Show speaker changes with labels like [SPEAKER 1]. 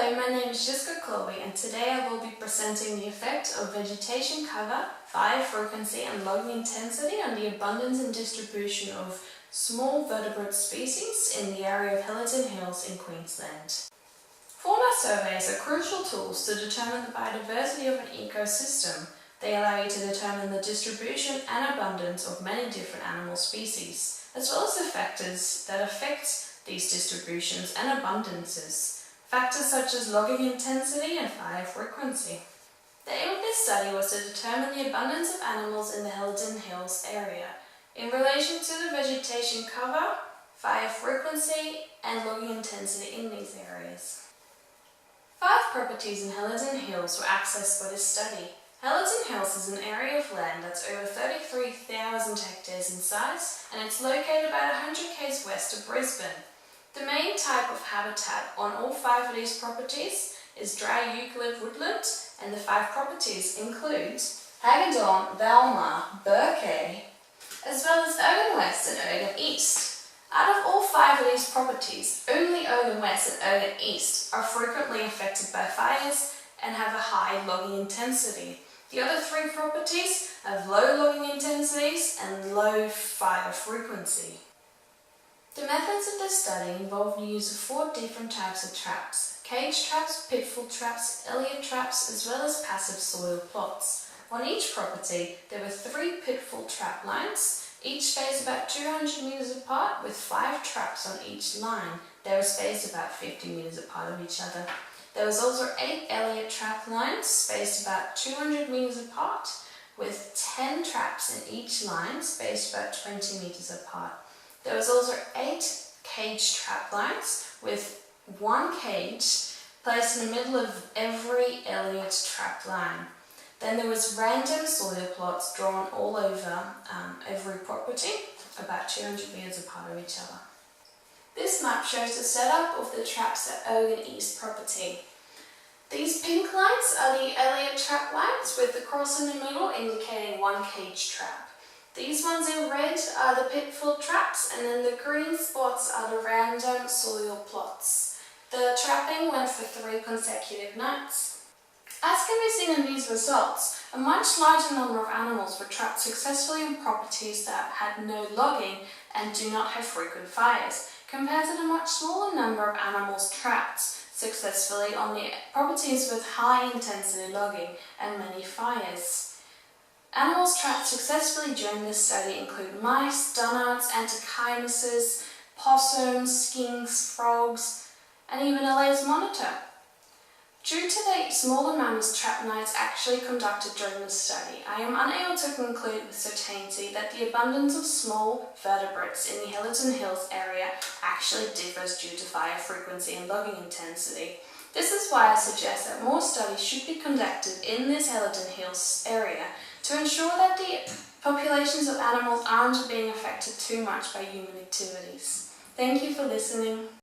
[SPEAKER 1] Hello, my name is Jiska Korbee and today I will be presenting the effect of vegetation cover, fire frequency and logging intensity on the abundance and distribution of small vertebrate species in the area of Helidon Hills in Queensland. Fauna surveys are crucial tools to determine the biodiversity of an ecosystem. They allow you to determine the distribution and abundance of many different animal species, as well as the factors that affect these distributions and abundances. Factors such as logging intensity and fire frequency. The aim of this study was to determine the abundance of animals in the Helidon Hills area in relation to the vegetation cover, fire frequency and logging intensity in these areas. 5 properties in Helidon Hills were accessed for this study. Helidon Hills is an area of land that's over 33,000 hectares in size and it's located about 100 km west of Brisbane. The main type of habitat on all 5 of these properties is dry eucalypt woodland, and the 5 properties include Helidon, Velma, Burkey, as well as Ogun West and Ogun East. Out of all 5 of these properties, only Ogun West and Ogun East are frequently affected by fires and have a high logging intensity. The other 3 properties have low logging intensities and low fire frequency. The methods of this study involve the use of 4 different types of traps: cage traps, pitfall traps, Elliott traps, as well as passive soil plots. On each property, there were 3 pitfall trap lines, each spaced about 200 metres apart with 5 traps on each line. They were spaced about 50 metres apart of each other. There was also 8 Elliott trap lines, spaced about 200 metres apart, with 10 traps in each line, spaced about 20 metres apart. There was also 8 cage trap lines with 1 cage placed in the middle of every Elliott trap line. Then there was random soil plots drawn all over every property, about 200 metres apart of each other. This map shows the setup of the traps at Ogun East property. These pink lines are the Elliott trap lines with the cross in the middle indicating 1 cage trap. These ones in red are the pitfall traps, and then the green spots are the random soil plots. The trapping went for 3 consecutive nights. As can be seen in these results, a much larger number of animals were trapped successfully on properties that had no logging and do not have frequent fires, compared to the much smaller number of animals trapped successfully on the properties with high intensity logging and many fires. Animals trapped successfully during this study include mice, dunnows, antechinus, possums, skinks, frogs, and even a lace monitor. Due to the small amount of trap nights actually conducted during the study, I am unable to conclude with certainty that the abundance of small vertebrates in the Helidon Hills area actually differs due to fire frequency and logging intensity. This is why I suggest that more studies should be conducted in this Helidon Hills area to ensure that the populations of animals aren't being affected too much by human activities. Thank you for listening.